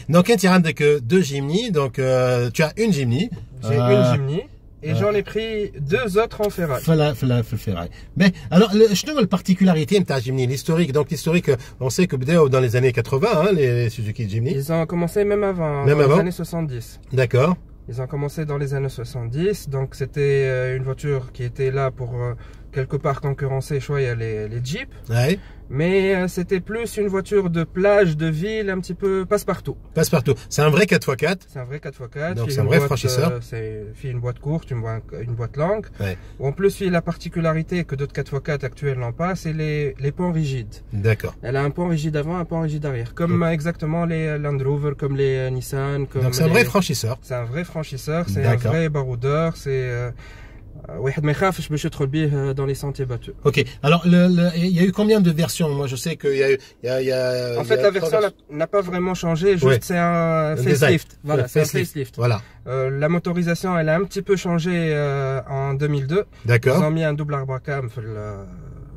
Donc, tu as que deux Jimny, donc tu as une Jimny. J'ai une Jimny. Et j'en ai pris deux autres en ferraille. Ferraille. Mais alors, je trouve la particularité de ta Jimny, l'historique. Donc l'historique, on sait que dans les années 80, hein, les Suzuki Jimny. Ils ont commencé même avant, dans les années 70. D'accord. Ils ont commencé dans les années 70. Donc c'était une voiture qui était là pour quelque part concurrencer les Jeeps. Ouais. Mais c'était plus une voiture de plage, de ville, un petit peu passe-partout. Passe-partout. C'est un vrai 4x4. C'est un vrai 4x4. Donc c'est un vrai franchisseur. C'est une boîte courte, une boîte longue. Ouais. En plus, la particularité que d'autres 4x4 actuels n'ont pas, c'est les ponts rigides. D'accord. Elle a un pont rigide avant, un pont rigide arrière. Comme exactement les Land Rover, comme les Nissan. Comme donc c'est un vrai franchisseur. C'est un vrai franchisseur, c'est un vrai baroudeur, c'est... dans les sentiers battus. Ok. Alors, il y a eu combien de versions? Moi, je sais qu'il y a eu... En fait, la version n'a pas vraiment changé. Juste, c'est un facelift. Voilà, c'est un facelift. Voilà. La motorisation, elle a un petit peu changé en 2002. D'accord. Ils ont mis un double arbre à cam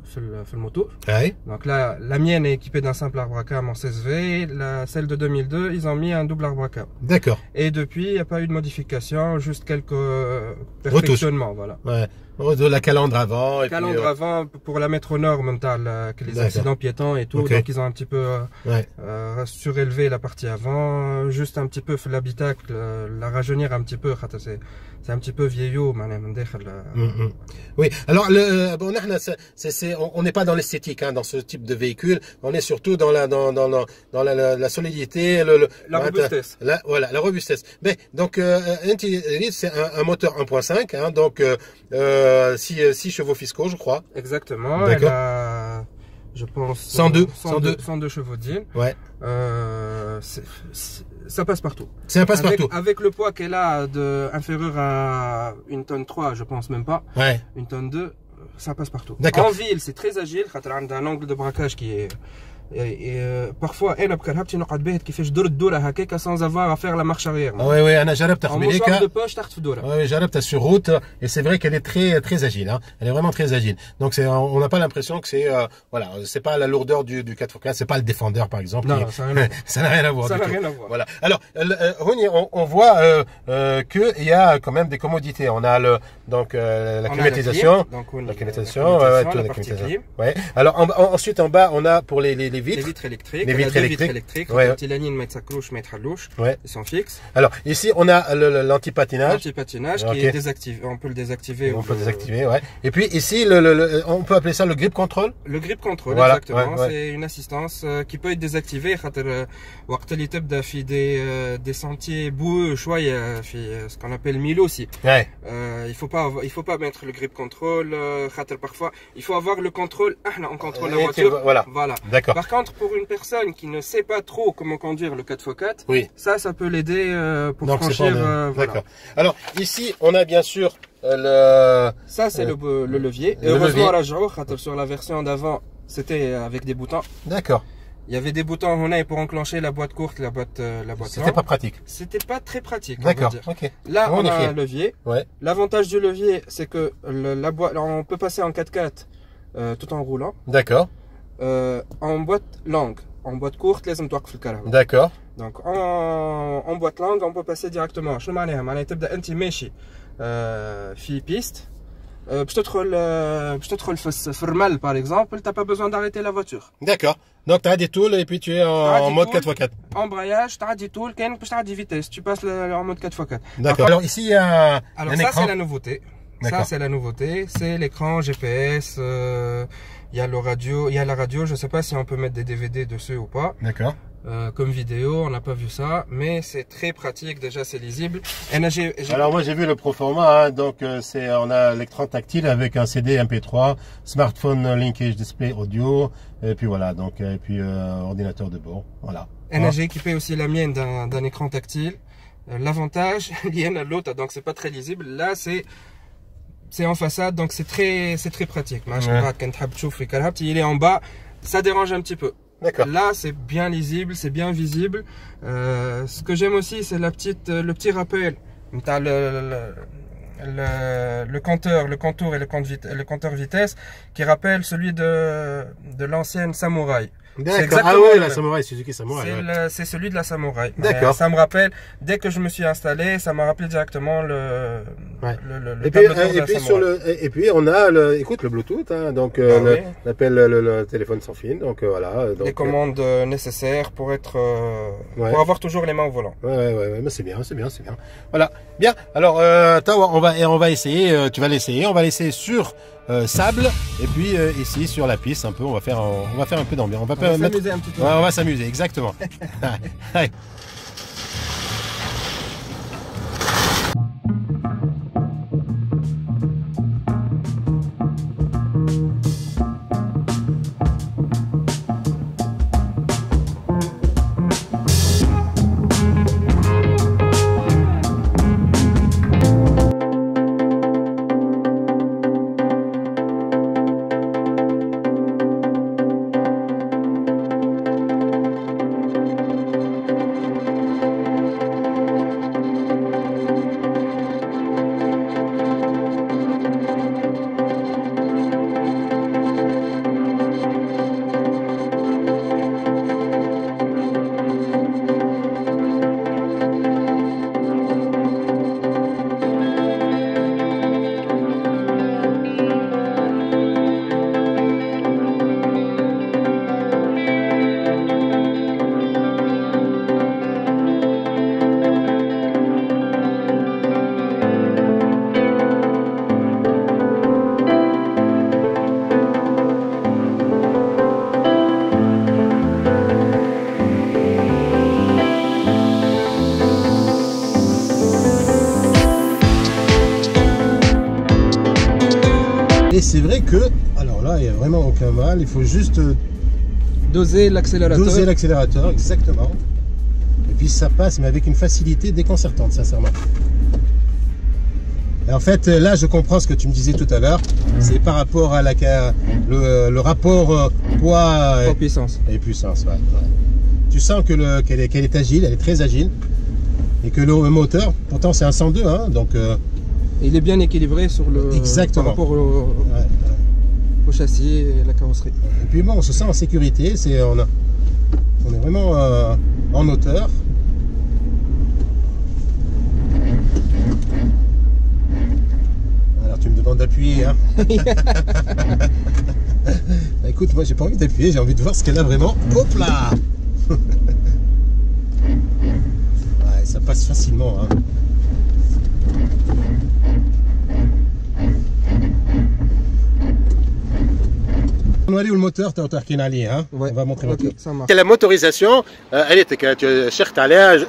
في الموتور. Ouais. Donc là, la mienne est équipée d'un simple arbre à cam en 16V. Celle de 2002, ils ont mis un double arbre à cam. D'accord. Et depuis, il n'y a pas eu de modification, juste quelques perfectionnements. Voilà. Ouais. De la calandre avant. Calandre avant pour la mettre aux normes, que les accidents piétons et tout. Okay. Donc ils ont un petit peu surélevé la partie avant, juste un petit peu l'habitacle, la rajeunir un petit peu. C'est un petit peu vieillot. Oui. Alors on n'est pas dans l'esthétique, hein, dans ce type de véhicule. On est surtout dans la solidité, la robustesse. Voilà, la robustesse. Mais donc c'est un moteur 1.5, hein, donc 6 chevaux fiscaux, je crois. Exactement. Elle a, je pense, 102 chevaux d'île. Ouais. Ça passe partout. Ça passe partout. Avec le poids qu'elle a inférieur à 1,3 tonne, je pense même pas. Ouais. 1,2 tonne, ça passe partout. D'accord. En ville, c'est très agile. On a un angle de braquage qui est... parfois انا بكرهبتي نقعد باهت كيفاش درت الدوره هكاك sans avoir à faire la marche arrière. Oui, انا جربت خميليكا. En de poche تحت في الدوره. Oui, جربت sur route et c'est vrai qu'elle est très agile, hein. Elle est vraiment très agile. Donc on n'a pas l'impression que c'est voilà, c'est pas la lourdeur du 4x4, c'est pas le Defender par exemple. Non, ça n'a rien à voir. Ça n'a rien à voir. Voilà. Alors on voit que il y a quand même des commodités. On a la climatisation, la climatisation, toute la climatisation. Ouais. Alors ensuite en bas, on a pour les vitres électriques. Les vitres électriques. Ouais. Ouais. Ils sont fixes. Alors ici on a l'anti-patinage. L'anti-patinage qui est désactivé. On peut le désactiver. On peut le désactiver, ouais. Et puis ici on peut appeler ça le grip control. Le grip control, voilà, exactement. Ouais. C'est une assistance qui peut être désactivée. وقت اللي تبدا في des sentiers boueux شوية في ce qu'on appelle mille aussi. Ouais. Il faut pas mettre le grip control. Parfois il faut avoir le contrôle. On contrôle la voiture. Voilà. D'accord. Par contre, pour une personne qui ne sait pas trop comment conduire le 4x4, oui. ça peut l'aider pour donc franchir. D'accord. Alors ici, on a bien sûr ça c'est le levier. Et heureusement, sur la version d'avant, c'était avec des boutons. D'accord. Il y avait des boutons pour enclencher la boîte courte, la boîte C'était pas pratique. C'était pas très pratique. D'accord. Ok. Là, on a un levier. Ouais. L'avantage du levier, c'est que la boîte, on peut passer en 4x4 tout en roulant. D'accord. En boîte longue, en boîte courte, les توقف الكهرباء. D'accord. Donc en boîte longue, on peut passer directement. شنو معناها؟ معناها تبدا انت ماشي في piste. باش تدخل في الرمل par exemple, t'as pas besoin d'arrêter la voiture. D'accord. Donc tu as des tools et puis tu es en mode 4x4. Embrayage, tu as des tools, كاين باش تعدي vitesse, tu passes en mode 4x4. D'accord. Alors ici il y a un écran. Ça c'est la nouveauté. Ça c'est la nouveauté, c'est l'écran GPS. Il y a la radio. Je sais pas si on peut mettre des DVD dessus ou pas. D'accord. Comme vidéo, on n'a pas vu ça, mais c'est très pratique. Déjà, c'est lisible. Alors moi j'ai vu le Proforma, hein, donc on a l'écran tactile avec un CD MP3, smartphone linkage display audio, et puis voilà, donc et puis ordinateur de bord, voilà. J'ai équipé aussi la mienne d'un écran tactile. L'avantage, il y en a l'autre, donc c'est pas très lisible. Là, c'est en façade, donc c'est très pratique. Il est en bas, ça dérange un petit peu. Là, c'est bien lisible, c'est bien visible. Ce que j'aime aussi, c'est le petit rappel. Le compteur, le contour et le compteur vitesse qui rappelle celui de l'ancienne Samouraï. D'accord. Ah ouais, la Samurai, Suzuki Samurai. C'est celui de la Samurai. D'accord. Ça me rappelle, dès que je me suis installé, ça m'a rappelé directement le et puis on a écoute, le Bluetooth, hein, donc on appelle le téléphone sans fil, donc voilà. Donc, les commandes nécessaires pour pour avoir toujours les mains au volant. Ouais, mais c'est bien. Voilà, bien. Alors, on va essayer. Tu vas l'essayer. On va l'essayer sur sable et puis ici sur la piste un peu. On va faire un peu d'ambiance. On va s'amuser un petit peu. Ouais, on va s'amuser, exactement. Allez. Et c'est vrai que, alors là, il n'y a vraiment aucun mal, il faut juste doser l'accélérateur. Doser l'accélérateur, exactement. Et puis ça passe, mais avec une facilité déconcertante, sincèrement. Et en fait, là, je comprends ce que tu me disais tout à l'heure. C'est par rapport à le rapport poids et puissance. Et puissance, ouais. Tu sens que qu'elle est agile, elle est très agile. Et que le moteur, pourtant c'est un 102, hein, donc... il est bien équilibré sur exactement. Par rapport au châssis et la carrosserie. Et puis bon, on se sent en sécurité, on est vraiment en hauteur. Alors tu me demandes d'appuyer, hein. Bah, écoute, moi j'ai pas envie d'appuyer, j'ai envie de voir ce qu'elle a vraiment. Hop là. Ouais, ça passe facilement, hein. On va aller où le moteur, hein? Ouais. On va montrer le moteur. Ça marche. La motorisation, elle était que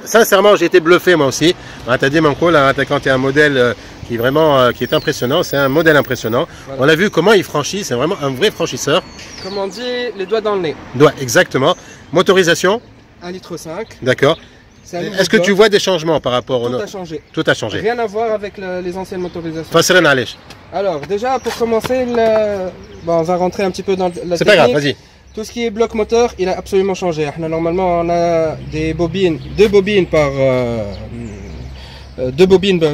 sincèrement, j'ai été bluffé moi aussi. Tu as dit mon coup, là, quand il y a un modèle qui est vraiment qui est impressionnant, c'est un modèle impressionnant. Voilà. On a vu comment il franchit, c'est vraiment un vrai franchisseur. Comme on dit, les doigts dans le nez. Doigts, exactement. Motorisation 1,5 litre. D'accord. Est-ce que tu vois des changements par rapport au... Tout a changé. Tout a changé. Rien à voir avec les anciennes motorisations. Alors, déjà, pour commencer, bon, on va rentrer un petit peu dans la technique. C'est pas grave, vas-y. Tout ce qui est bloc moteur, il a absolument changé. Normalement, on a deux bobines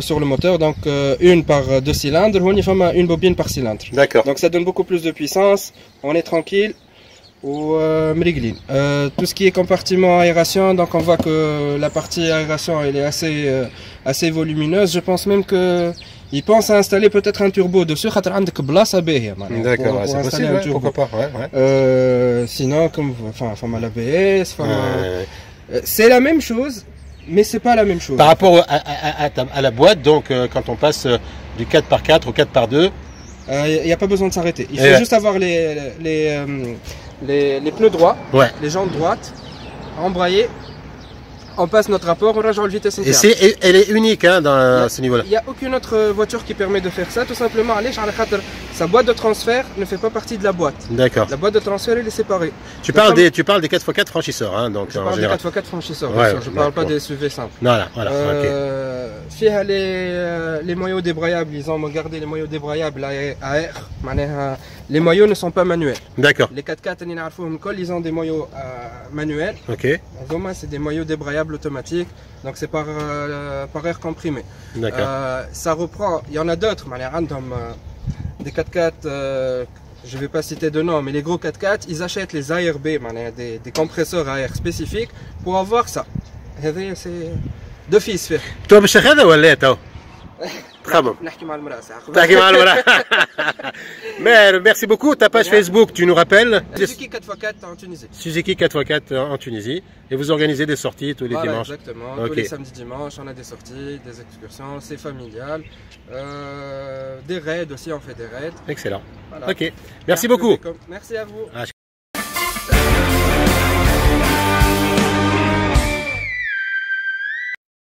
sur le moteur, donc une par 2 cylindres, on y fait une bobine par cylindre. D'accord. Donc ça donne beaucoup plus de puissance, on est tranquille. Ou mrigline. Tout ce qui est compartiment aération, donc on voit que la partie aération elle est assez volumineuse. Je pense même que ils pensent à installer peut-être un turbo dessus. D'accord, c'est possible, ouais, pourquoi pas. Ouais. Sinon, comme l'ABS, c'est la même chose, mais c'est pas la même chose. Par rapport à la boîte, donc quand on passe du 4x4 au 4x2, il n'y a pas besoin de s'arrêter. Il faut juste avoir les pneus droits, les jantes droites, embrayer, on passe notre rapport, on rajoute la vitesse interne. Et elle est unique hein, dans ce niveau-là. Il n'y a aucune autre voiture qui permet de faire ça, tout simplement. Sa boîte de transfert ne fait pas partie de la boîte. D'accord. La boîte de transfert elle est séparée. Tu parles des 4x4 franchisseurs, hein, donc je parle des 4x4 franchisseurs, bien sûr. Je ne parle pas des SUV simples. Voilà. Les moyaux débrayables, ils ont gardé les moyaux débrayables à air. Les moyaux ne sont pas manuels. D'accord. Les 4x4, ils ont des moyaux manuels. Ok. C'est des moyaux débrayables automatiques, donc c'est par air comprimé. D'accord. Ça reprend, il y en a d'autres, des 4x4, je ne vais pas citer de nom, mais les gros 4x4, ils achètent les ARB, des compresseurs à air spécifiques, pour avoir ça. C'est d'office fait. Tu باش هذا ولا تو؟ تخمم. نحكي مع المرأة ساعة. تحكي مع المرأة. Mais merci beaucoup. Ta page Facebook, tu nous rappelles? Suzuki 4x4 en Tunisie. Suzuki 4x4 en Tunisie. Et vous organisez des sorties tous les dimanches. Exactement. Tous les samedis dimanches, on a des sorties, des excursions, c'est familial. Des raids aussi, on fait des raids. Excellent. Voilà. Ok. Merci beaucoup. Merci à vous.